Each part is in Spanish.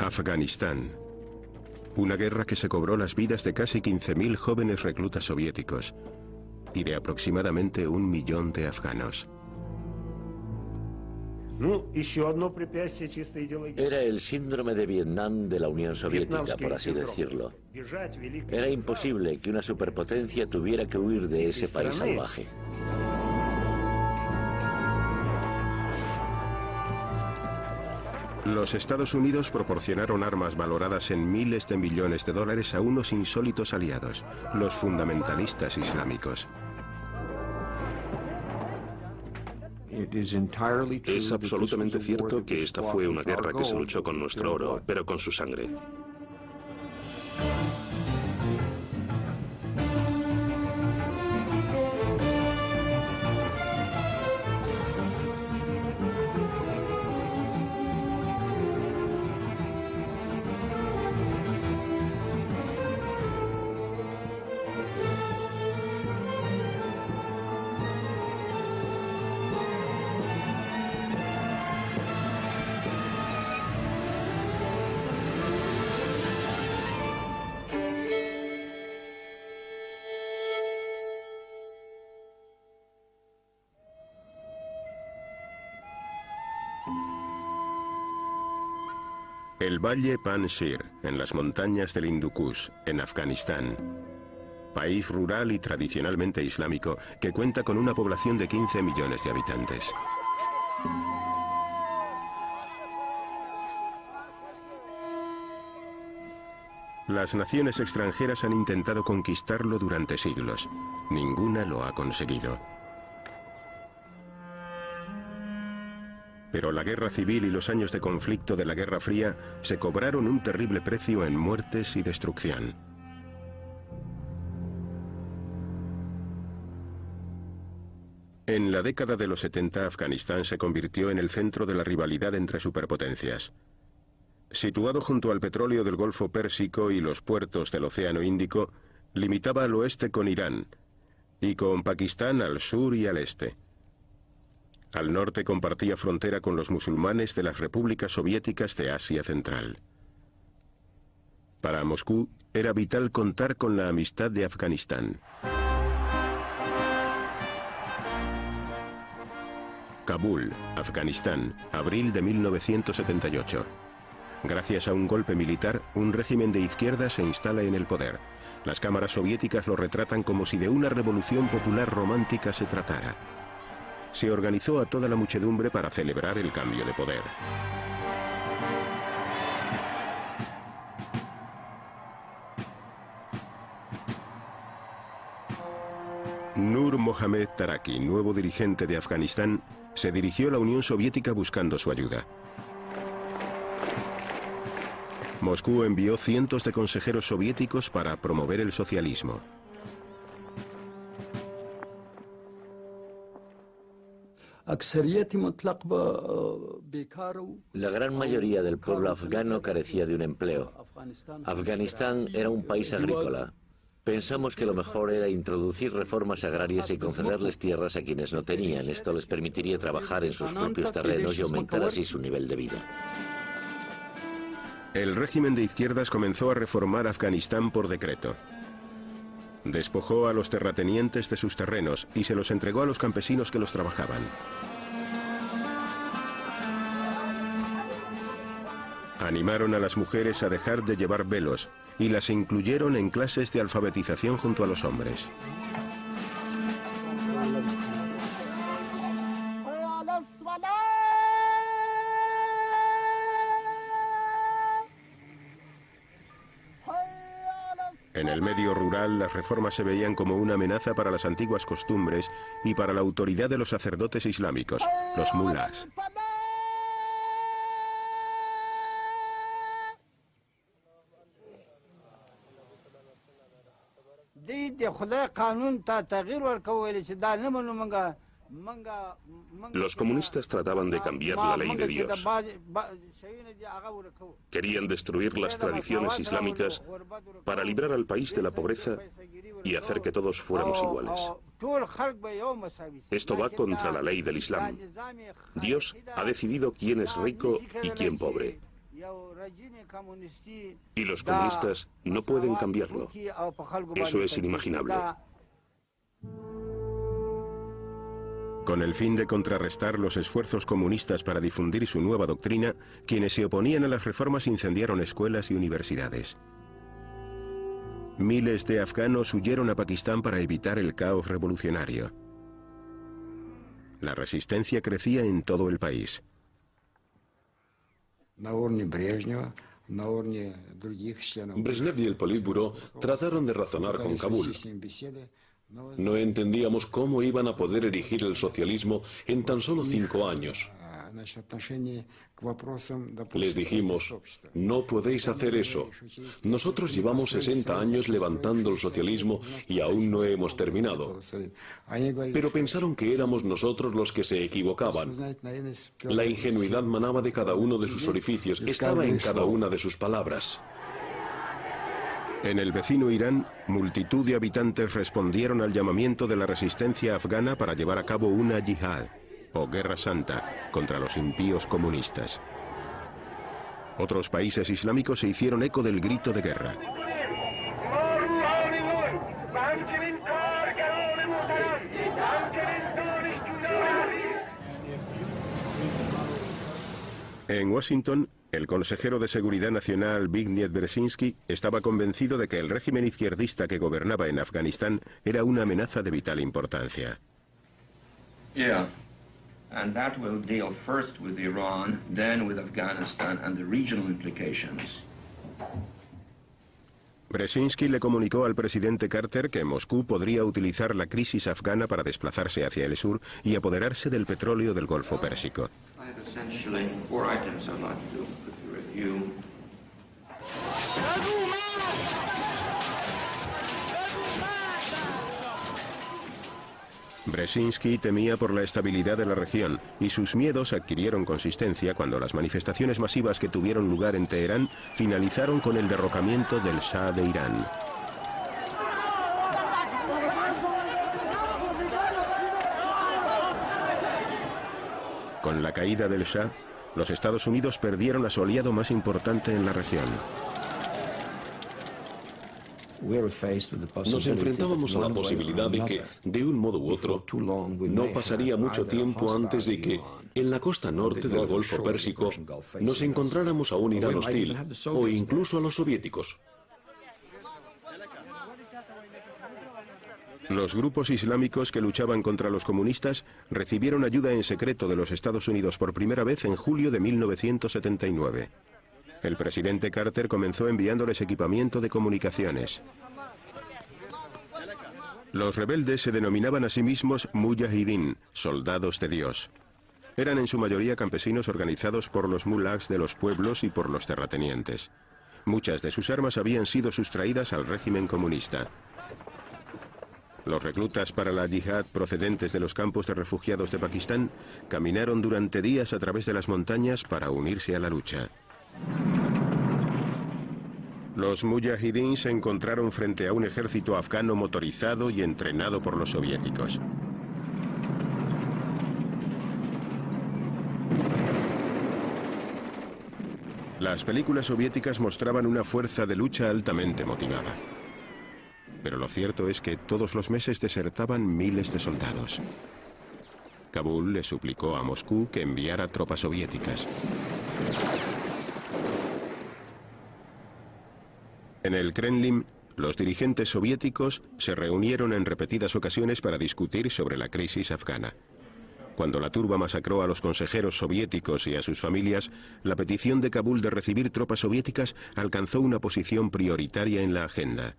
Afganistán. Una guerra que se cobró las vidas de casi 15.000 jóvenes reclutas soviéticos y de aproximadamente 1 millón de afganos. Era el síndrome de Vietnam de la Unión Soviética, por así decirlo. Era imposible que una superpotencia tuviera que huir de ese país salvaje. Los Estados Unidos proporcionaron armas valoradas en miles de millones de dólares a unos insólitos aliados, los fundamentalistas islámicos. Es absolutamente cierto que esta fue una guerra que se luchó con nuestro oro, pero con su sangre. El valle Panjshir, en las montañas del Hindu Kush, en Afganistán. País rural y tradicionalmente islámico que cuenta con una población de 15 millones de habitantes. Las naciones extranjeras han intentado conquistarlo durante siglos. Ninguna lo ha conseguido. Pero la guerra civil y los años de conflicto de la Guerra Fría se cobraron un terrible precio en muertes y destrucción. En la década de los 70, Afganistán se convirtió en el centro de la rivalidad entre superpotencias. Situado junto al petróleo del Golfo Pérsico y los puertos del Océano Índico, limitaba al oeste con Irán y con Pakistán al sur y al este. Al norte compartía frontera con los musulmanes de las repúblicas soviéticas de Asia Central. Para Moscú era vital contar con la amistad de Afganistán. Kabul, Afganistán, abril de 1978. Gracias a un golpe militar, un régimen de izquierda se instala en el poder. Las cámaras soviéticas lo retratan como si de una revolución popular romántica se tratara. Se organizó a toda la muchedumbre para celebrar el cambio de poder. Nur Mohammad Taraki, nuevo dirigente de Afganistán, se dirigió a la Unión Soviética buscando su ayuda. Moscú envió cientos de consejeros soviéticos para promover el socialismo. La gran mayoría del pueblo afgano carecía de un empleo. Afganistán era un país agrícola. Pensamos que lo mejor era introducir reformas agrarias y concederles tierras a quienes no tenían. Esto les permitiría trabajar en sus propios terrenos y aumentar así su nivel de vida. El régimen de izquierdas comenzó a reformar Afganistán por decreto. Despojó a los terratenientes de sus terrenos y se los entregó a los campesinos que los trabajaban. Animaron a las mujeres a dejar de llevar velos y las incluyeron en clases de alfabetización junto a los hombres. En el medio rural, las reformas se veían como una amenaza para las antiguas costumbres y para la autoridad de los sacerdotes islámicos, los mulás. Los comunistas trataban de cambiar la ley de Dios. Querían destruir las tradiciones islámicas para librar al país de la pobreza y hacer que todos fuéramos iguales. Esto va contra la ley del Islam. Dios ha decidido quién es rico y quién pobre. Y los comunistas no pueden cambiarlo. Eso es inimaginable. Con el fin de contrarrestar los esfuerzos comunistas para difundir su nueva doctrina, quienes se oponían a las reformas incendiaron escuelas y universidades. Miles de afganos huyeron a Pakistán para evitar el caos revolucionario. La resistencia crecía en todo el país. Brezhnev y el Politburó trataron de razonar con Kabul. No entendíamos cómo iban a poder erigir el socialismo en tan solo 5 años. Les dijimos, no podéis hacer eso. Nosotros llevamos 60 años levantando el socialismo y aún no hemos terminado. Pero pensaron que éramos nosotros los que se equivocaban. La ingenuidad manaba de cada uno de sus orificios, estaba en cada una de sus palabras. En el vecino Irán, multitud de habitantes respondieron al llamamiento de la resistencia afgana para llevar a cabo una yihad, o guerra santa, contra los impíos comunistas. Otros países islámicos se hicieron eco del grito de guerra. En Washington, el consejero de Seguridad Nacional Zbigniew Brzezinski estaba convencido de que el régimen izquierdista que gobernaba en Afganistán era una amenaza de vital importancia. And that will deal first with Iran, then with Afghanistan and the regional implications. Brzezinski le comunicó al presidente Carter que Moscú podría utilizar la crisis afgana para desplazarse hacia el sur y apoderarse del petróleo del Golfo Pérsico. I have essentially 4 items I'd like to quickly review. Brzezinski temía por la estabilidad de la región y sus miedos adquirieron consistencia cuando las manifestaciones masivas que tuvieron lugar en Teherán finalizaron con el derrocamiento del Shah de Irán. Con la caída del Shah, los Estados Unidos perdieron a su aliado más importante en la región. Nos enfrentábamos a la posibilidad de que, de un modo u otro, no pasaría mucho tiempo antes de que, en la costa norte del Golfo Pérsico, nos encontráramos a un Irán hostil, o incluso a los soviéticos. Los grupos islámicos que luchaban contra los comunistas recibieron ayuda en secreto de los Estados Unidos por primera vez en julio de 1979. El presidente Carter comenzó enviándoles equipamiento de comunicaciones. Los rebeldes se denominaban a sí mismos Mujahideen, soldados de Dios. Eran en su mayoría campesinos organizados por los mulás de los pueblos y por los terratenientes. Muchas de sus armas habían sido sustraídas al régimen comunista. Los reclutas para la yihad procedentes de los campos de refugiados de Pakistán caminaron durante días a través de las montañas para unirse a la lucha. Los mujahideen se encontraron frente a un ejército afgano motorizado y entrenado por los soviéticos. Las películas soviéticas mostraban una fuerza de lucha altamente motivada. Pero lo cierto es que todos los meses desertaban miles de soldados. Kabul le suplicó a Moscú que enviara tropas soviéticas. En el Kremlin, los dirigentes soviéticos se reunieron en repetidas ocasiones para discutir sobre la crisis afgana. Cuando la turba masacró a los consejeros soviéticos y a sus familias, la petición de Kabul de recibir tropas soviéticas alcanzó una posición prioritaria en la agenda.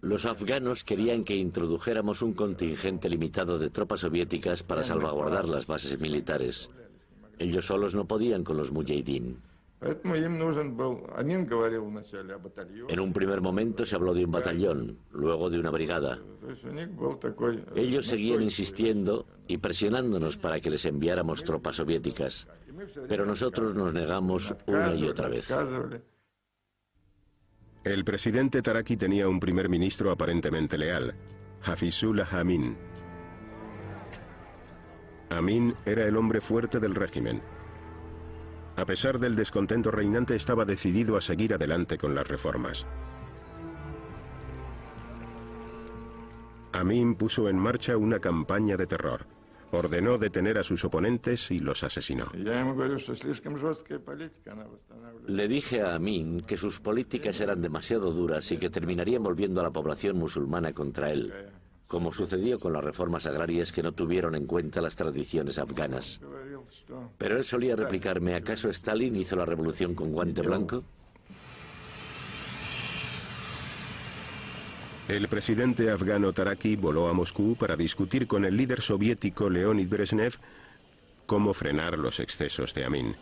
Los afganos querían que introdujéramos un contingente limitado de tropas soviéticas para salvaguardar las bases militares. Ellos solos no podían con los mujahideen. En un primer momento se habló de un batallón, luego de una brigada. Ellos seguían insistiendo y presionándonos para que les enviáramos tropas soviéticas, pero nosotros nos negamos una y otra vez. El presidente Taraki tenía un primer ministro aparentemente leal, Hafizullah Amin. Amin era el hombre fuerte del régimen. A pesar del descontento reinante, estaba decidido a seguir adelante con las reformas. Amin puso en marcha una campaña de terror. Ordenó detener a sus oponentes y los asesinó. Le dije a Amin que sus políticas eran demasiado duras y que terminarían volviendo a la población musulmana contra él, como sucedió con las reformas agrarias que no tuvieron en cuenta las tradiciones afganas. Pero él solía replicarme: ¿acaso Stalin hizo la revolución con guante blanco? El presidente afgano Taraki voló a Moscú para discutir con el líder soviético Leonid Brezhnev cómo frenar los excesos de Amin.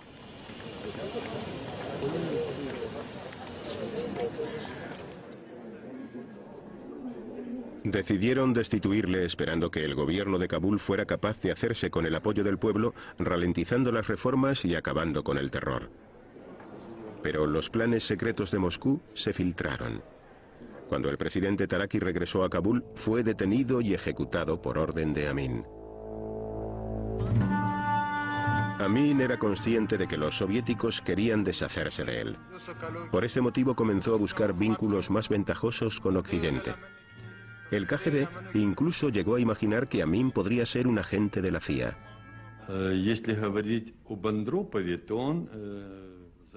Decidieron destituirle esperando que el gobierno de Kabul fuera capaz de hacerse con el apoyo del pueblo, ralentizando las reformas y acabando con el terror. Pero los planes secretos de Moscú se filtraron. Cuando el presidente Taraki regresó a Kabul, fue detenido y ejecutado por orden de Amin. Amin era consciente de que los soviéticos querían deshacerse de él. Por este motivo comenzó a buscar vínculos más ventajosos con Occidente. El KGB incluso llegó a imaginar que Amin podría ser un agente de la CIA.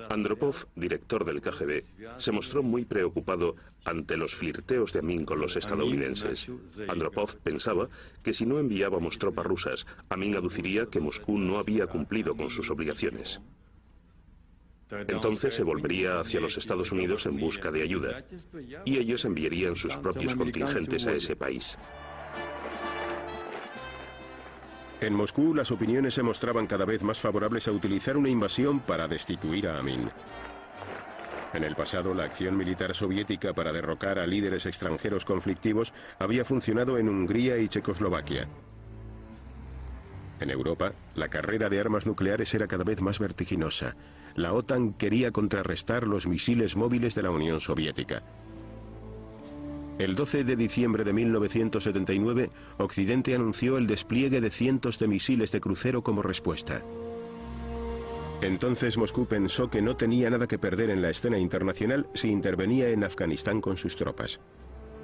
Andropov, director del KGB, se mostró muy preocupado ante los flirteos de Amin con los estadounidenses. Andropov pensaba que si no enviábamos tropas rusas, Amin aduciría que Moscú no había cumplido con sus obligaciones. Entonces se volvería hacia los Estados Unidos en busca de ayuda, y ellos enviarían sus propios contingentes a ese país. En Moscú, las opiniones se mostraban cada vez más favorables a utilizar una invasión para destituir a Amin. En el pasado, la acción militar soviética para derrocar a líderes extranjeros conflictivos había funcionado en Hungría y Checoslovaquia. En Europa, la carrera de armas nucleares era cada vez más vertiginosa. La OTAN quería contrarrestar los misiles móviles de la Unión Soviética. El 12 de diciembre de 1979, Occidente anunció el despliegue de cientos de misiles de crucero como respuesta. Entonces Moscú pensó que no tenía nada que perder en la escena internacional si intervenía en Afganistán con sus tropas.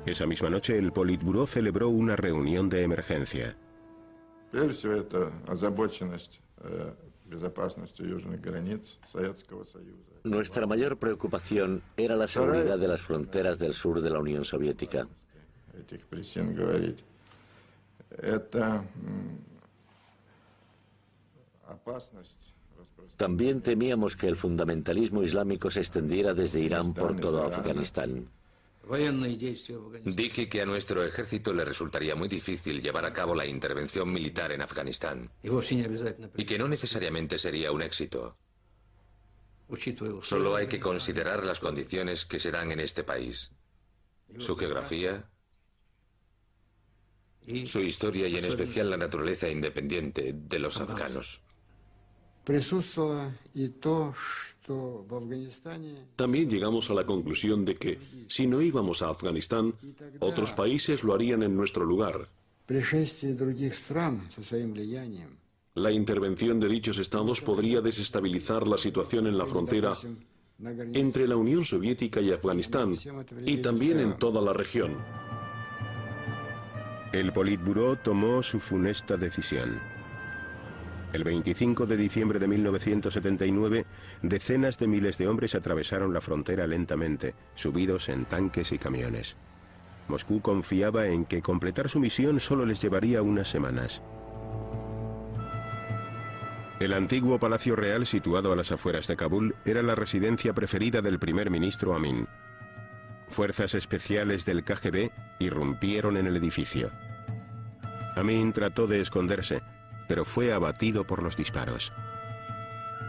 Esa misma noche, el Politburó celebró una reunión de emergencia. Nuestra mayor preocupación era la seguridad de las fronteras del sur de la Unión Soviética. También temíamos que el fundamentalismo islámico se extendiera desde Irán por todo Afganistán. Dije que a nuestro ejército le resultaría muy difícil llevar a cabo la intervención militar en Afganistán y que no necesariamente sería un éxito. Solo hay que considerar las condiciones que se dan en este país, su geografía, su historia y en especial la naturaleza independiente de los afganos. También llegamos a la conclusión de que, si no íbamos a Afganistán, otros países lo harían en nuestro lugar. La intervención de dichos estados podría desestabilizar la situación en la frontera entre la Unión Soviética y Afganistán, y también en toda la región. El Politburó tomó su funesta decisión. El 25 de diciembre de 1979, decenas de miles de hombres atravesaron la frontera lentamente, subidos en tanques y camiones. Moscú confiaba en que completar su misión solo les llevaría unas semanas. El antiguo Palacio Real, situado a las afueras de Kabul, era la residencia preferida del primer ministro Amin. Fuerzas especiales del KGB irrumpieron en el edificio. Amin trató de esconderse, pero fue abatido por los disparos.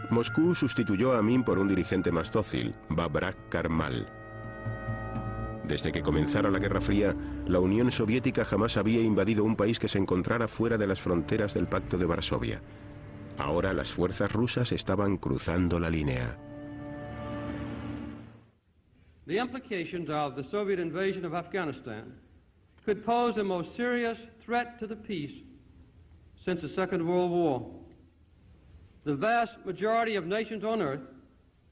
Moscú sustituyó a Amin por un dirigente más dócil, Babrak Karmal. Desde que comenzara la Guerra Fría, la Unión Soviética jamás había invadido un país que se encontrara fuera de las fronteras del Pacto de Varsovia. Ahora las fuerzas rusas estaban cruzando la línea. The implications of the Soviet invasion of Afghanistan could pose a most serious threat to the peace since the Second World War. The vast majority of nations on earth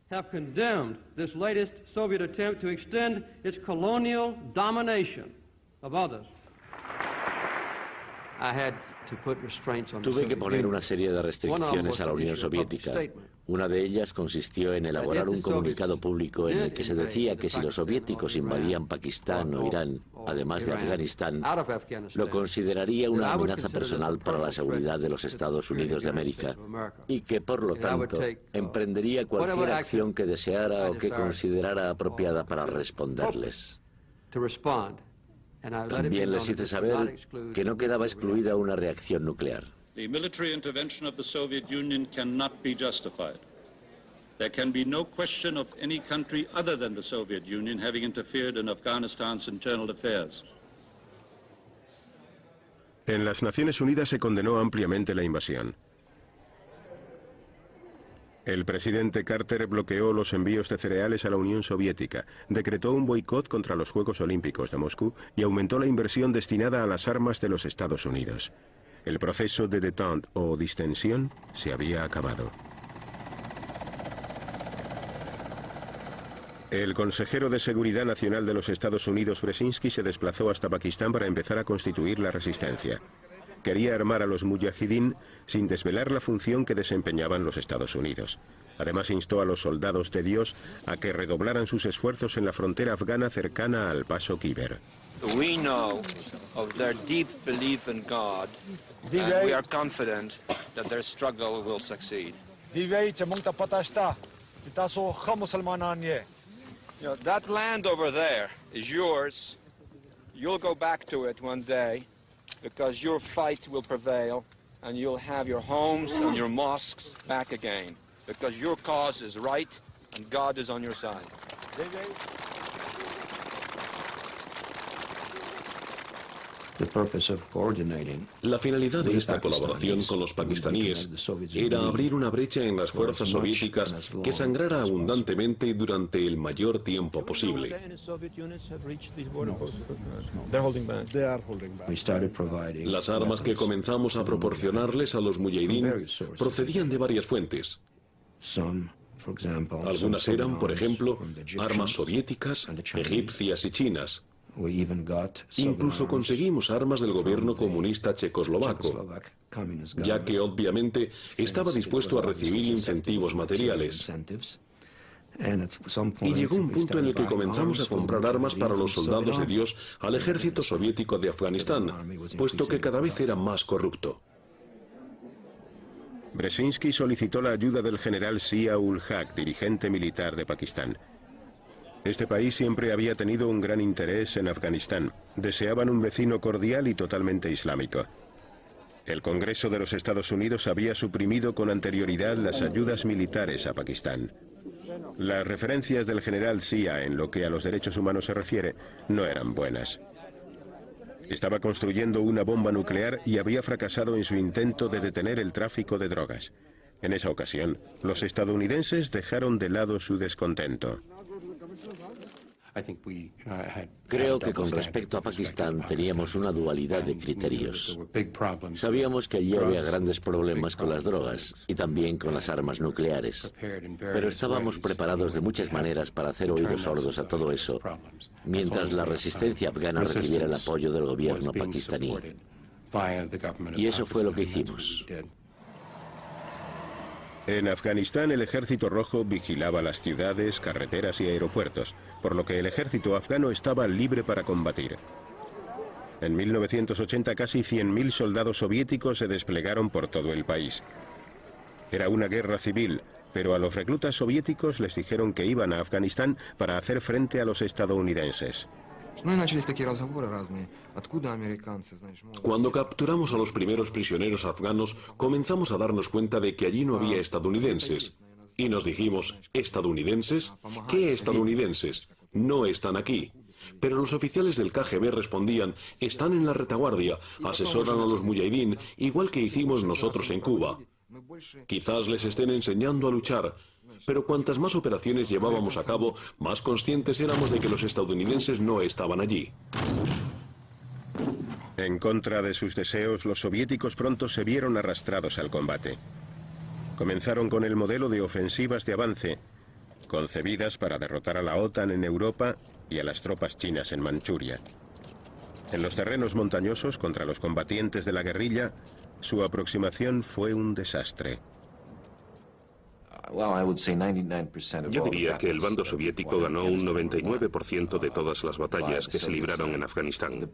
have condemned this latest Soviet attempt to extend its colonial domination of others. Tuve que poner una serie de restricciones a la Unión Soviética. Una de ellas consistió en elaborar un comunicado público en el que se decía que si los soviéticos invadían Pakistán o Irán, además de Afganistán, lo consideraría una amenaza personal para la seguridad de los Estados Unidos de América y que, por lo tanto, emprendería cualquier acción que deseara o que considerara apropiada para responderles. También les hice saber que no quedaba excluida una reacción nuclear. The military intervention of the Soviet Union cannot be justified. There can be no question of any country other than the Soviet Union having interfered in Afghanistan's internal affairs. En las Naciones Unidas se condenó ampliamente la invasión. El presidente Carter bloqueó los envíos de cereales a la Unión Soviética, decretó un boicot contra los Juegos Olímpicos de Moscú y aumentó la inversión destinada a las armas de los Estados Unidos. El proceso de détente o distensión se había acabado. El consejero de Seguridad Nacional de los Estados Unidos, Brzezinski, se desplazó hasta Pakistán para empezar a constituir la resistencia. Quería armar a los mujahidín sin desvelar la función que desempeñaban los Estados Unidos. Además, instó a los soldados de Dios a que redoblaran sus esfuerzos en la frontera afgana cercana al paso Khyber. We know of their deep belief in God, and we are confident that their struggle will succeed. You know, that land over there is yours. You'll go back to it one day, because your fight will prevail, and you'll have your homes and your mosques back again, because your cause is right, and God is on your side. La finalidad de esta colaboración con los pakistaníes era abrir una brecha en las fuerzas soviéticas que sangrara abundantemente durante el mayor tiempo posible. Las armas que comenzamos a proporcionarles a los mujahidín procedían de varias fuentes. Algunas eran, por ejemplo, armas soviéticas, egipcias y chinas. Incluso conseguimos armas del gobierno comunista checoslovaco, ya que obviamente estaba dispuesto a recibir incentivos materiales. Y llegó un punto en el que comenzamos a comprar armas para los soldados de Dios al ejército soviético de Afganistán, puesto que cada vez era más corrupto. Brzezinski solicitó la ayuda del general Zia-ul-Haq, dirigente militar de Pakistán. Este país siempre había tenido un gran interés en Afganistán. Deseaban un vecino cordial y totalmente islámico. El Congreso de los Estados Unidos había suprimido con anterioridad las ayudas militares a Pakistán. Las referencias del general Zia en lo que a los derechos humanos se refiere no eran buenas. Estaba construyendo una bomba nuclear y había fracasado en su intento de detener el tráfico de drogas. En esa ocasión, los estadounidenses dejaron de lado su descontento. Creo que con respecto a Pakistán teníamos una dualidad de criterios. Sabíamos que allí había grandes problemas con las drogas y también con las armas nucleares, pero estábamos preparados de muchas maneras para hacer oídos sordos a todo eso, mientras la resistencia afgana recibiera el apoyo del gobierno pakistaní. Y eso fue lo que hicimos. En Afganistán, el Ejército Rojo vigilaba las ciudades, carreteras y aeropuertos, por lo que el ejército afgano estaba libre para combatir. En 1980, casi 100.000 soldados soviéticos se desplegaron por todo el país. Era una guerra civil, pero a los reclutas soviéticos les dijeron que iban a Afganistán para hacer frente a los estadounidenses. Cuando capturamos a los primeros prisioneros afganos, comenzamos a darnos cuenta de que allí no había estadounidenses. Y nos dijimos, ¿estadounidenses? ¿Qué estadounidenses? No están aquí. Pero los oficiales del KGB respondían, están en la retaguardia, asesoran a los mujahidín, igual que hicimos nosotros en Cuba. Quizás les estén enseñando a luchar, pero cuantas más operaciones llevábamos a cabo, más conscientes éramos de que los estadounidenses no estaban allí. En contra de sus deseos, los soviéticos pronto se vieron arrastrados al combate. Comenzaron con el modelo de ofensivas de avance, concebidas para derrotar a la OTAN en Europa y a las tropas chinas en Manchuria. En los terrenos montañosos contra los combatientes de la guerrilla, su aproximación fue un desastre. Yo diría que el bando soviético ganó un 99% de todas las batallas que se libraron en Afganistán.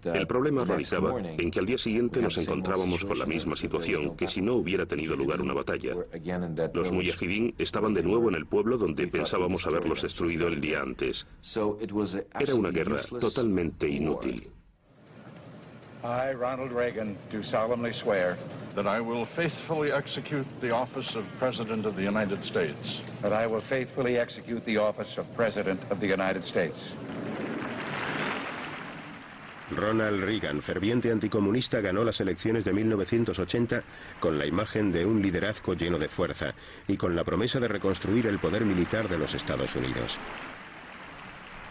El problema radicaba en que al día siguiente nos encontrábamos con la misma situación que si no hubiera tenido lugar una batalla. Los mujahidín estaban de nuevo en el pueblo donde pensábamos haberlos destruido el día antes. Era una guerra totalmente inútil. I, Ronald Reagan, do solemnly swear that I will faithfully execute the office of President of the United States. That I will faithfully execute the office of President of the United States. Ronald Reagan, ferviente anticomunista, ganó las elecciones de 1980 con la imagen de un liderazgo lleno de fuerza y con la promesa de reconstruir el poder militar de los Estados Unidos.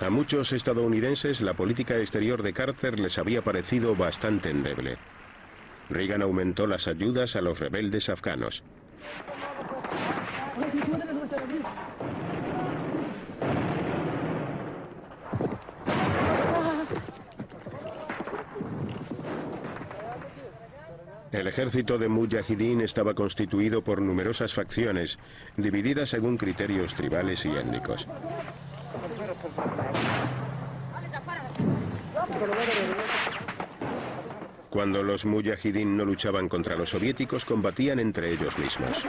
A muchos estadounidenses la política exterior de Carter les había parecido bastante endeble. Reagan aumentó las ayudas a los rebeldes afganos. El ejército de Mujahideen estaba constituido por numerosas facciones, divididas según criterios tribales y étnicos. Cuando los mujahidín no luchaban contra los soviéticos, combatían entre ellos mismos.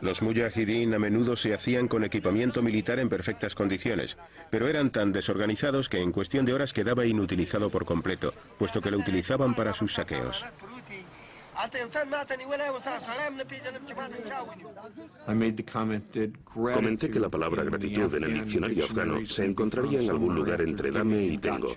Los mujahidín a menudo se hacían con equipamiento militar en perfectas condiciones, pero eran tan desorganizados que en cuestión de horas quedaba inutilizado por completo, puesto que lo utilizaban para sus saqueos. Comenté que la palabra gratitud en el diccionario afgano se encontraría en algún lugar entre dame y tengo.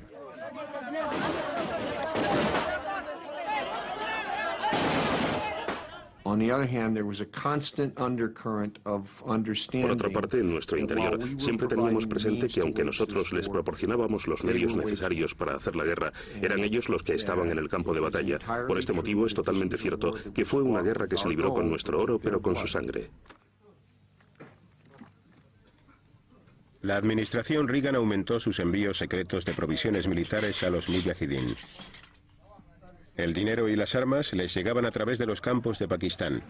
Por otra parte, en nuestro interior siempre teníamos presente que aunque nosotros les proporcionábamos los medios necesarios para hacer la guerra, eran ellos los que estaban en el campo de batalla. Por este motivo es totalmente cierto que fue una guerra que se libró con nuestro oro, pero con su sangre. La administración Reagan aumentó sus envíos secretos de provisiones militares a los mujahidín. El dinero y las armas les llegaban a través de los campos de Pakistán.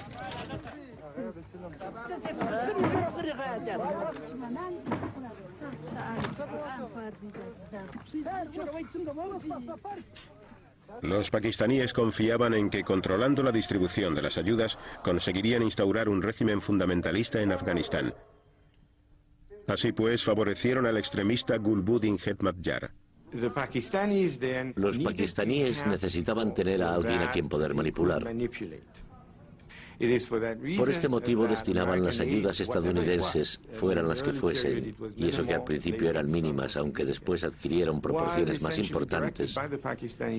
Los pakistaníes confiaban en que, controlando la distribución de las ayudas, conseguirían instaurar un régimen fundamentalista en Afganistán. Así pues, favorecieron al extremista Gulbuddin Hekmatyar. Los pakistaníes necesitaban tener a alguien a quien poder manipular. Por este motivo destinaban las ayudas estadounidenses, fueran las que fuesen, y eso que al principio eran mínimas, aunque después adquirieron proporciones más importantes,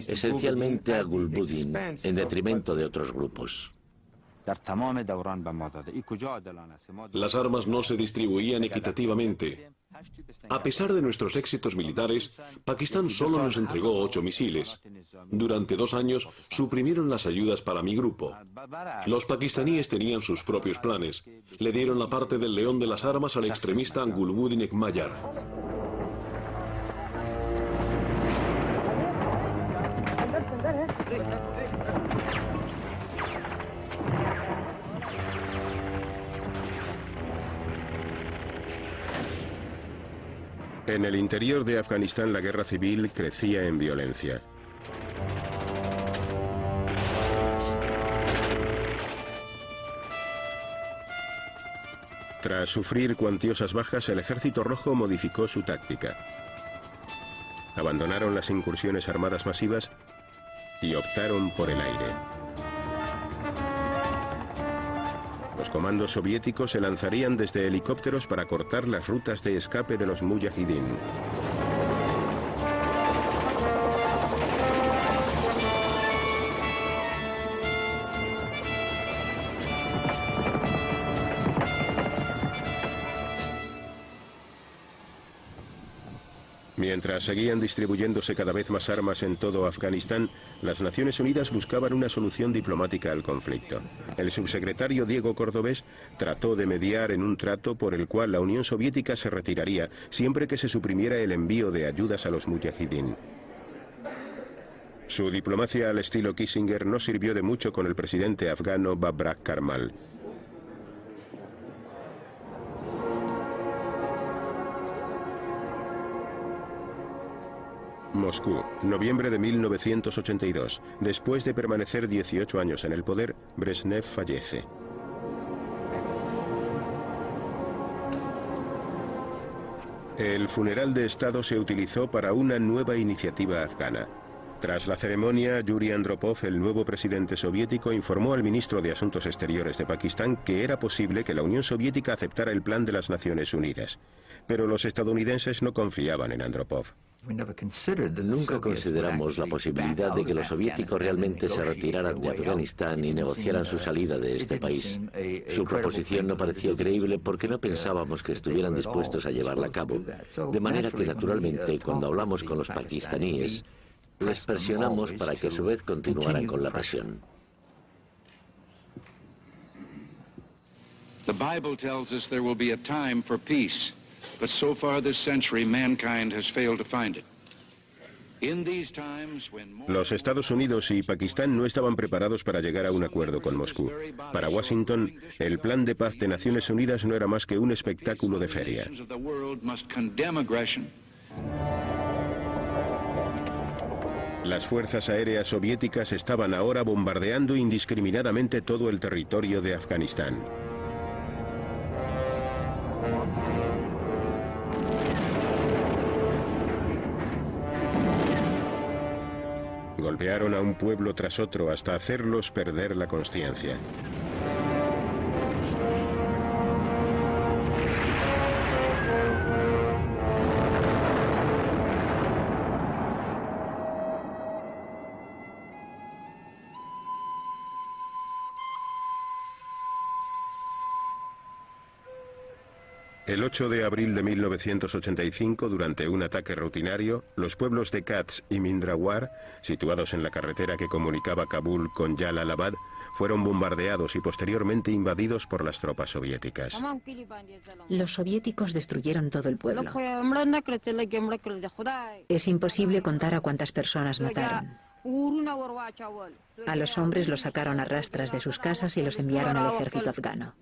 esencialmente a Gulbuddin, en detrimento de otros grupos. Las armas no se distribuían equitativamente. A pesar de nuestros éxitos militares, Pakistán solo nos entregó 8 misiles. Durante 2 años suprimieron las ayudas para mi grupo. Los pakistaníes tenían sus propios planes. Le dieron la parte del león de las armas al extremista Gulbuddin Hekmatyar. En el interior de Afganistán la guerra civil crecía en violencia. Tras sufrir cuantiosas bajas, el Ejército Rojo modificó su táctica. Abandonaron las incursiones armadas masivas y optaron por el aire. Los comandos soviéticos se lanzarían desde helicópteros para cortar las rutas de escape de los mujahidín. Mientras seguían distribuyéndose cada vez más armas en todo Afganistán, las Naciones Unidas buscaban una solución diplomática al conflicto. El subsecretario Diego Cordovés trató de mediar en un trato por el cual la Unión Soviética se retiraría siempre que se suprimiera el envío de ayudas a los mujahidín. Su diplomacia al estilo Kissinger no sirvió de mucho con el presidente afgano Babrak Karmal. Moscú, noviembre de 1982. Después de permanecer 18 años en el poder, Brezhnev fallece. El funeral de Estado se utilizó para una nueva iniciativa afgana. Tras la ceremonia, Yuri Andropov, el nuevo presidente soviético, informó al ministro de Asuntos Exteriores de Pakistán que era posible que la Unión Soviética aceptara el plan de las Naciones Unidas. Pero los estadounidenses no confiaban en Andropov. Nunca consideramos la posibilidad de que los soviéticos realmente se retiraran de Afganistán y negociaran su salida de este país. Su proposición no pareció creíble porque no pensábamos que estuvieran dispuestos a llevarla a cabo. De manera que, naturalmente, cuando hablamos con los pakistaníes, les presionamos para que a su vez continuaran con la presión. The Bible tells us there will be a time for peace, but so far this century mankind has failed to find it. Los Estados Unidos y Pakistán no estaban preparados para llegar a un acuerdo con Moscú. Para Washington, el plan de paz de Naciones Unidas no era más que un espectáculo de feria. Las fuerzas aéreas soviéticas estaban ahora bombardeando indiscriminadamente todo el territorio de Afganistán. Golpearon a un pueblo tras otro hasta hacerlos perder la conciencia. El 8 de abril de 1985, durante un ataque rutinario, los pueblos de Kats y Mindrawar, situados en la carretera que comunicaba Kabul con Jalalabad, fueron bombardeados y posteriormente invadidos por las tropas soviéticas. Los soviéticos destruyeron todo el pueblo. Es imposible contar a cuántas personas mataron. A los hombres los sacaron a rastras de sus casas y los enviaron al ejército afgano.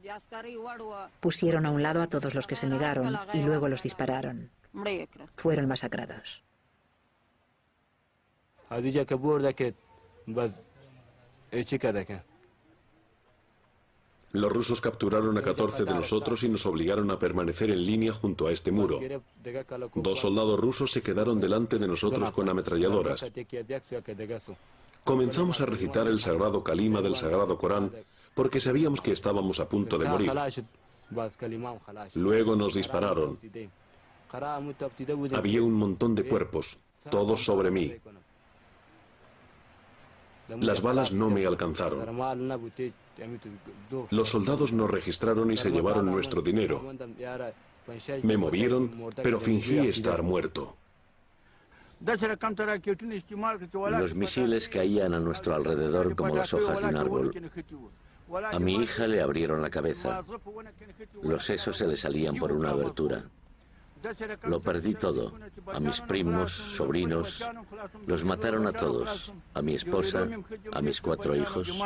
Pusieron a un lado a todos los que se negaron y luego los dispararon. Fueron masacrados. Los rusos capturaron a 14 de nosotros y nos obligaron a permanecer en línea junto a este muro. 2 soldados rusos se quedaron delante de nosotros con ametralladoras. Comenzamos a recitar el sagrado kalima del Sagrado Corán porque sabíamos que estábamos a punto de morir. Luego nos dispararon. Había un montón de cuerpos, todos sobre mí. Las balas no me alcanzaron. Los soldados nos registraron y se llevaron nuestro dinero. Me movieron, pero fingí estar muerto. Los misiles caían a nuestro alrededor como las hojas de un árbol. A mi hija le abrieron la cabeza. Los sesos se le salían por una abertura. Lo perdí todo. A mis primos, sobrinos, los mataron a todos. A mi esposa, a mis 4 hijos.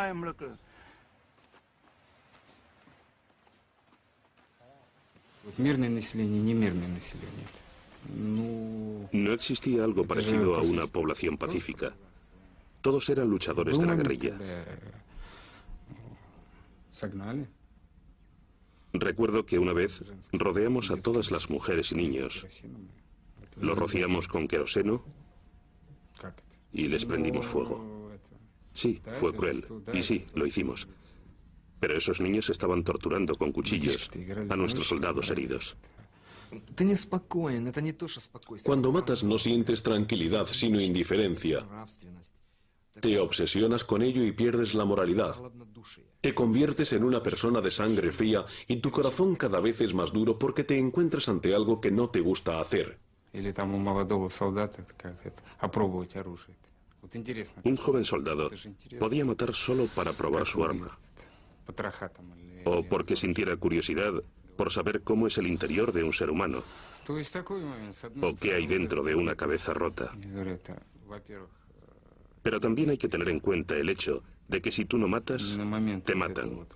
No existía algo parecido a una población pacífica. Todos eran luchadores de la guerrilla. Recuerdo que una vez rodeamos a todas las mujeres y niños. Los rociamos con queroseno y les prendimos fuego. Sí, fue cruel. Y sí, lo hicimos. Pero esos niños estaban torturando con cuchillos a nuestros soldados heridos. Cuando matas no sientes tranquilidad, sino indiferencia. Te obsesionas con ello y pierdes la moralidad. Te conviertes en una persona de sangre fría y tu corazón cada vez es más duro porque te encuentras ante algo que no te gusta hacer. Un joven soldado podía matar solo para probar su arma, o porque sintiera curiosidad por saber cómo es el interior de un ser humano, o qué hay dentro de una cabeza rota. Pero también hay que tener en cuenta el hecho de que si tú no matas, te matan.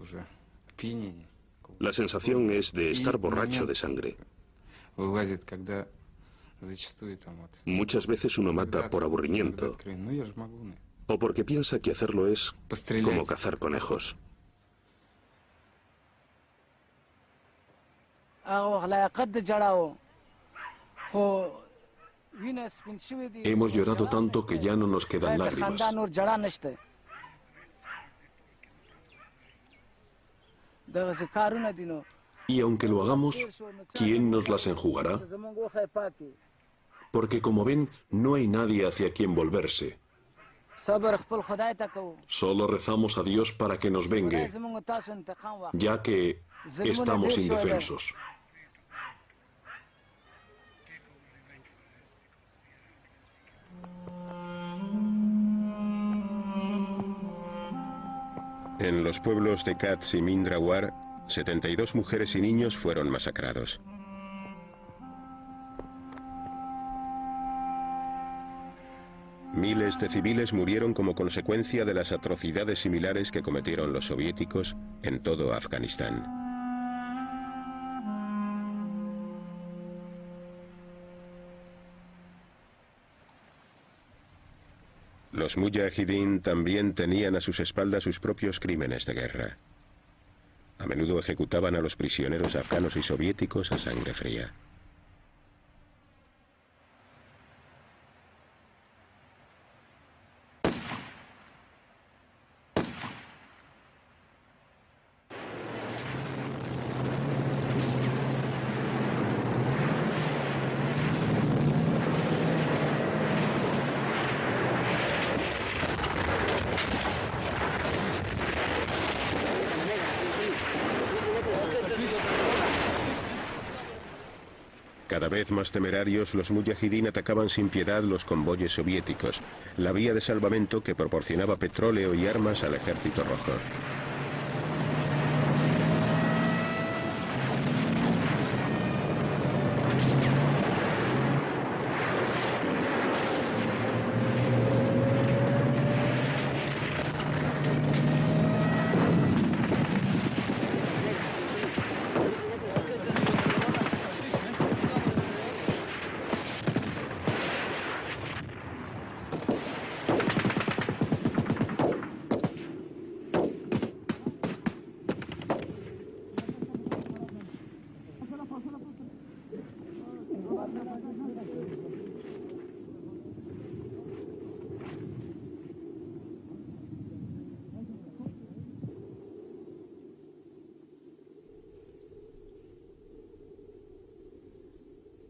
La sensación es de estar borracho de sangre. Muchas veces uno mata por aburrimiento, o porque piensa que hacerlo es como cazar conejos. Hemos llorado tanto que ya no nos quedan lágrimas. Y aunque lo hagamos, ¿quién nos las enjugará? Porque como ven, no hay nadie hacia quien volverse. Solo rezamos a Dios para que nos vengue, ya que estamos indefensos. En los pueblos de Kats y Mindrawar, 72 mujeres y niños fueron masacrados. Miles de civiles murieron como consecuencia de las atrocidades similares que cometieron los soviéticos en todo Afganistán. Los mujahidín también tenían a sus espaldas sus propios crímenes de guerra. A menudo ejecutaban a los prisioneros afganos y soviéticos a sangre fría. Cada vez más temerarios, los mujahidín atacaban sin piedad los convoyes soviéticos, la vía de salvamento que proporcionaba petróleo y armas al ejército rojo.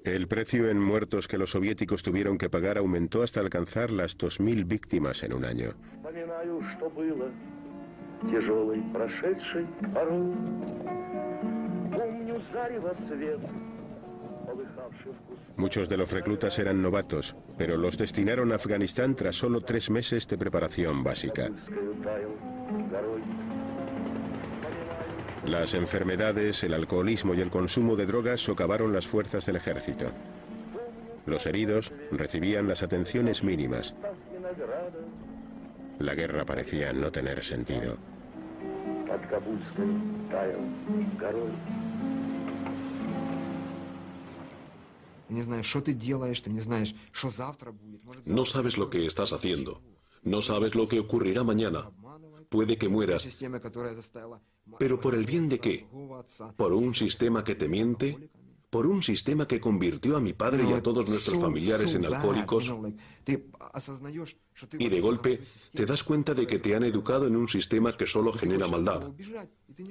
El precio en muertos que los soviéticos tuvieron que pagar aumentó hasta alcanzar las 2000 víctimas en un año. Muchos de los reclutas eran novatos, pero los destinaron a Afganistán tras solo 3 meses de preparación básica. Las enfermedades, el alcoholismo y el consumo de drogas socavaron las fuerzas del ejército. Los heridos recibían las atenciones mínimas. La guerra parecía no tener sentido. No sabes lo que estás haciendo. No sabes lo que ocurrirá mañana. Puede que mueras. ¿Pero por el bien de qué? ¿Por un sistema que te miente? ¿Por un sistema que convirtió a mi padre y a todos nuestros familiares en alcohólicos? Y de golpe te das cuenta de que te han educado en un sistema que solo genera maldad.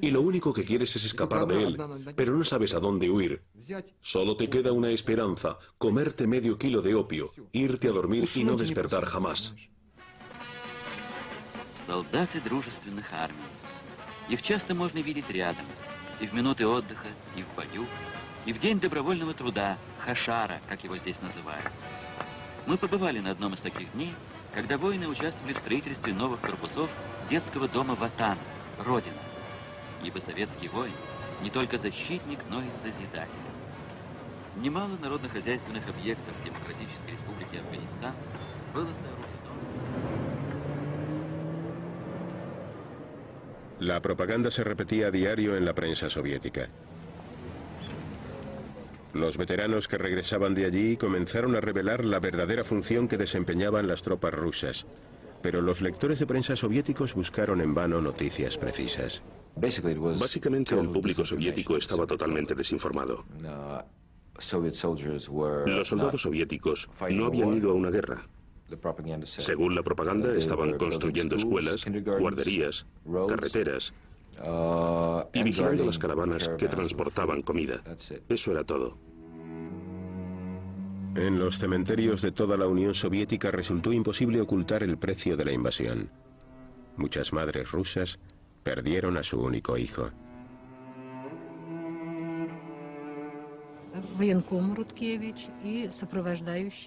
Y lo único que quieres es escapar de él, pero no sabes a dónde huir. Solo te queda una esperanza, comerte medio kilo de opio, irte a dormir y no despertar jamás. Солдаты дружественных армий. Их часто можно видеть рядом, и в минуты отдыха, и в бою. и в День добровольного труда, Хашара, как его здесь называют. Мы побывали на одном из таких дней, когда воины участвовали в строительстве новых корпусов детского дома Ватан, Родина. Ибо советский воин не только защитник, но и созидатель. Немало народно-хозяйственных объектов Демократической Республики Афганистан было сооружено. La propaganda se repetía a diario en la prensa soviética. Los veteranos que regresaban de allí comenzaron a revelar la verdadera función que desempeñaban las tropas rusas. Pero los lectores de prensa soviéticos buscaron en vano noticias precisas. Básicamente el público soviético estaba totalmente desinformado. Los soldados soviéticos no habían ido a una guerra. Según la propaganda, estaban construyendo escuelas, guarderías, carreteras y vigilando las caravanas que transportaban comida. Eso era todo. En los cementerios de toda la Unión Soviética resultó imposible ocultar el precio de la invasión. Muchas madres rusas perdieron a su único hijo.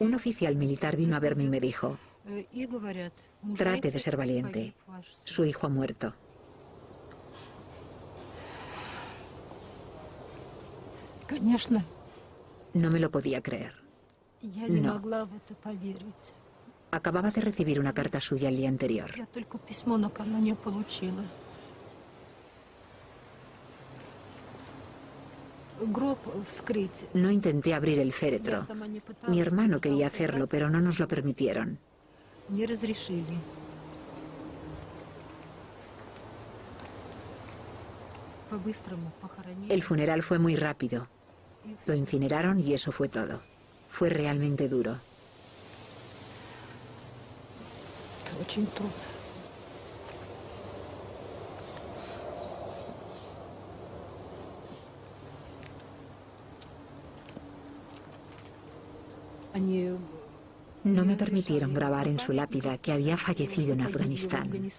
Un oficial militar vino a verme y me dijo: trate de ser valiente. Su hijo ha muerto. No me lo podía creer. No. Acababa de recibir una carta suya el día anterior. No intenté abrir el féretro. Mi hermano quería hacerlo, pero no nos lo permitieron. El funeral fue muy rápido. Lo incineraron y eso fue todo. Fue realmente duro. No me permitieron grabar en su lápida que había fallecido en Afganistán.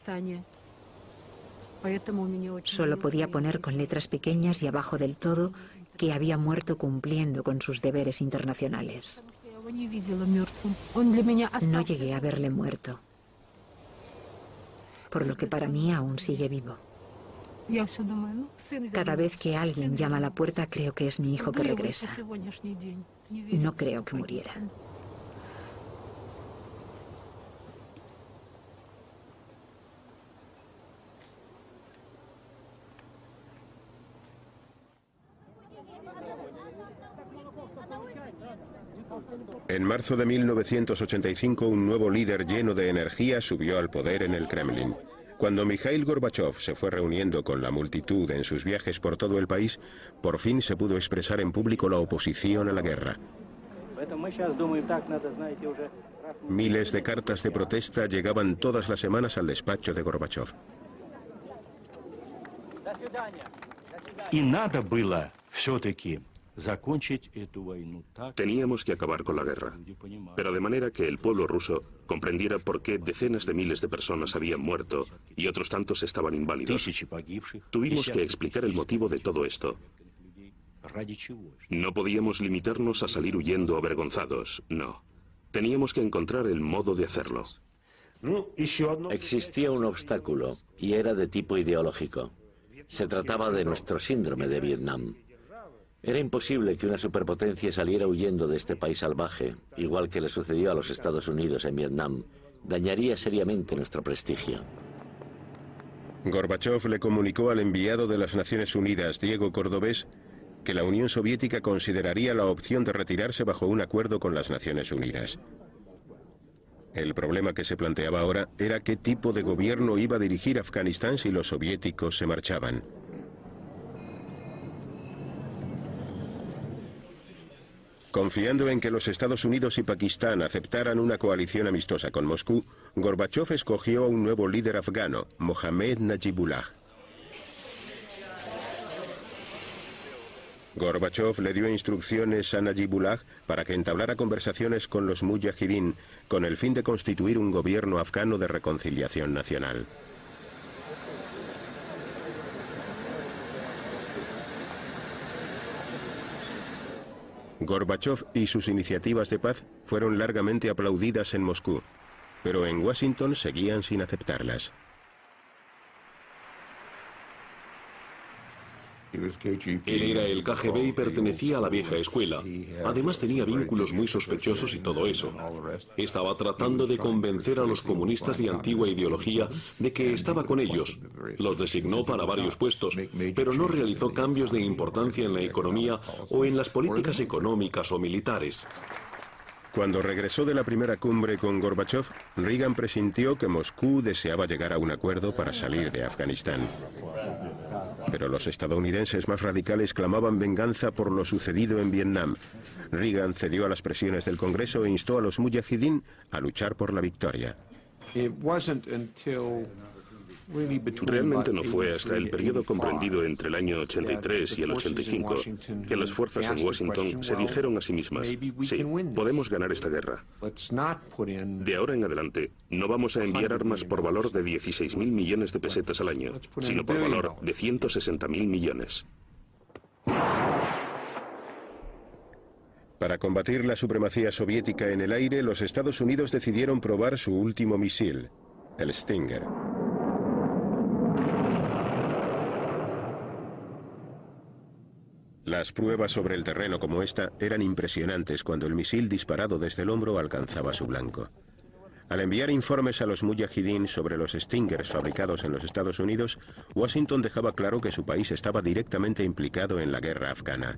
Solo podía poner con letras pequeñas y abajo del todo que había muerto cumpliendo con sus deberes internacionales. No llegué a verle muerto, por lo que para mí aún sigue vivo. Cada vez que alguien llama a la puerta creo que es mi hijo que regresa. No creo que muriera. En marzo de 1985, un nuevo líder lleno de energía subió al poder en el Kremlin. Cuando Mikhail Gorbachev se fue reuniendo con la multitud en sus viajes por todo el país, por fin se pudo expresar en público la oposición a la guerra. Miles de cartas de protesta llegaban todas las semanas al despacho de Gorbachev. Y надо было все-таки. Teníamos que acabar con la guerra, pero de manera que el pueblo ruso comprendiera por qué decenas de miles de personas habían muerto y otros tantos estaban inválidos. Tuvimos que explicar el motivo de todo esto. No podíamos limitarnos a salir huyendo avergonzados, no. Teníamos que encontrar el modo de hacerlo. Existía un obstáculo y era de tipo ideológico. Se trataba de nuestro síndrome de Vietnam. Era imposible que una superpotencia saliera huyendo de este país salvaje, igual que le sucedió a los Estados Unidos en Vietnam. Dañaría seriamente nuestro prestigio. Gorbachev le comunicó al enviado de las Naciones Unidas, Diego Cordovés, que la Unión Soviética consideraría la opción de retirarse bajo un acuerdo con las Naciones Unidas. El problema que se planteaba ahora era qué tipo de gobierno iba a dirigir Afganistán si los soviéticos se marchaban. Confiando en que los Estados Unidos y Pakistán aceptaran una coalición amistosa con Moscú, Gorbachev escogió a un nuevo líder afgano, Mohammad Najibullah. Gorbachev le dio instrucciones a Najibullah para que entablara conversaciones con los mujahidín, con el fin de constituir un gobierno afgano de reconciliación nacional. Gorbachov y sus iniciativas de paz fueron largamente aplaudidas en Moscú, pero en Washington seguían sin aceptarlas. Él era el KGB y pertenecía a la vieja escuela. Además tenía vínculos muy sospechosos y todo eso. Estaba tratando de convencer a los comunistas de antigua ideología de que estaba con ellos. Los designó para varios puestos, pero no realizó cambios de importancia en la economía o en las políticas económicas o militares. Cuando regresó de la primera cumbre con Gorbachov, Reagan presintió que Moscú deseaba llegar a un acuerdo para salir de Afganistán. Pero los estadounidenses más radicales clamaban venganza por lo sucedido en Vietnam. Reagan cedió a las presiones del Congreso e instó a los mujahidín a luchar por la victoria. Realmente no fue hasta el periodo comprendido entre el año 83 y el 85 que las fuerzas en Washington se dijeron a sí mismas: sí, podemos ganar esta guerra. De ahora en adelante, no vamos a enviar armas por valor de 16.000 millones de pesetas al año, sino por valor de 160.000 millones. Para combatir la supremacía soviética en el aire, los Estados Unidos decidieron probar su último misil, el Stinger. Las pruebas sobre el terreno como esta eran impresionantes cuando el misil disparado desde el hombro alcanzaba su blanco. Al enviar informes a los mujahidín sobre los Stingers fabricados en los Estados Unidos, Washington dejaba claro que su país estaba directamente implicado en la guerra afgana.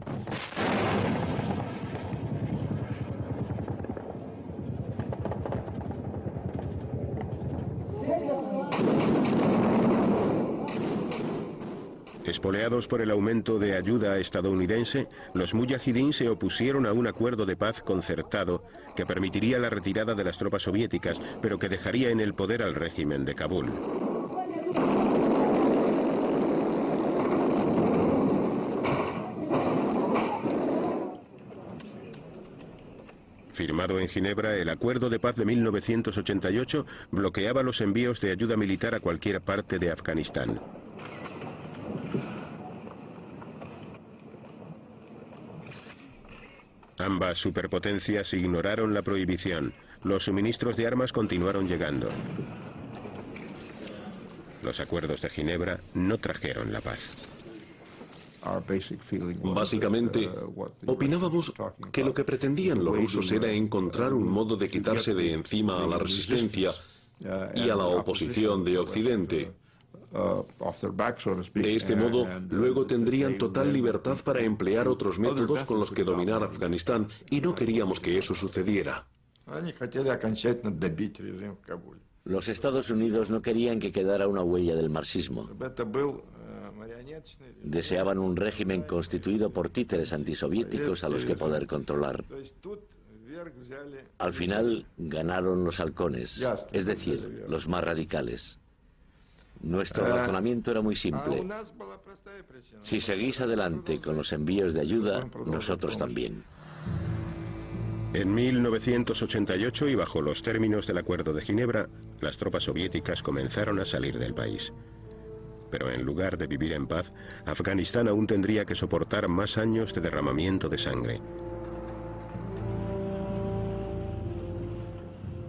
Espoleados por el aumento de ayuda estadounidense, los mujahidín se opusieron a un acuerdo de paz concertado que permitiría la retirada de las tropas soviéticas, pero que dejaría en el poder al régimen de Kabul. Firmado en Ginebra, el Acuerdo de Paz de 1988 bloqueaba los envíos de ayuda militar a cualquier parte de Afganistán. Ambas superpotencias ignoraron la prohibición. Los suministros de armas continuaron llegando. Los acuerdos de Ginebra no trajeron la paz. Básicamente, opinábamos que lo que pretendían los rusos era encontrar un modo de quitarse de encima a la resistencia y a la oposición de Occidente. De este modo, luego tendrían total libertad para emplear otros métodos con los que dominar Afganistán, y no queríamos que eso sucediera. Los Estados Unidos no querían que quedara una huella del marxismo. Deseaban un régimen constituido por títeres antisoviéticos a los que poder controlar. Al final ganaron los halcones, es decir, los más radicales. Nuestro razonamiento era muy simple. Si seguís adelante con los envíos de ayuda, nosotros también. En 1988, y bajo los términos del Acuerdo de Ginebra, las tropas soviéticas comenzaron a salir del país. Pero en lugar de vivir en paz, Afganistán aún tendría que soportar más años de derramamiento de sangre.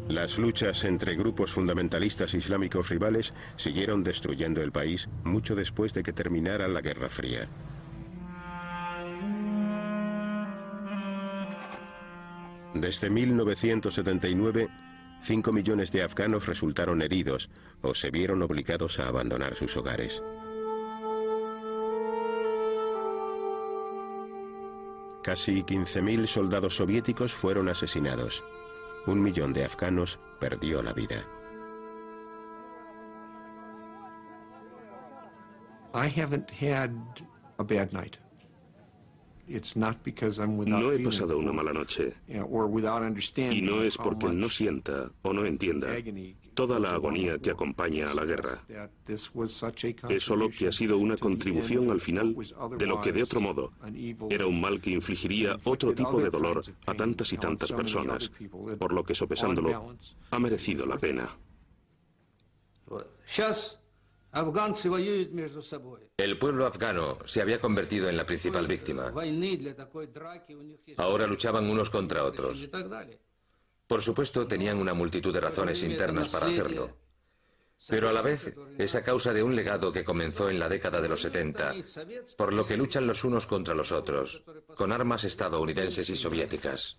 Las luchas entre grupos fundamentalistas islámicos rivales siguieron destruyendo el país mucho después de que terminara la Guerra Fría. Desde 1979, 5 millones de afganos resultaron heridos o se vieron obligados a abandonar sus hogares. Casi 15.000 soldados soviéticos fueron asesinados. 1 millón de afganos perdió la vida. No he pasado una mala noche. Y no es porque no sienta o no entienda toda la agonía que acompaña a la guerra. Es solo que ha sido una contribución al final de lo que de otro modo era un mal que infligiría otro tipo de dolor a tantas y tantas personas, por lo que sopesándolo ha merecido la pena. El pueblo afgano se había convertido en la principal víctima. Ahora luchaban unos contra otros. Por supuesto, tenían una multitud de razones internas para hacerlo. Pero a la vez es a causa de un legado que comenzó en la década de los 70, por lo que luchan los unos contra los otros, con armas estadounidenses y soviéticas.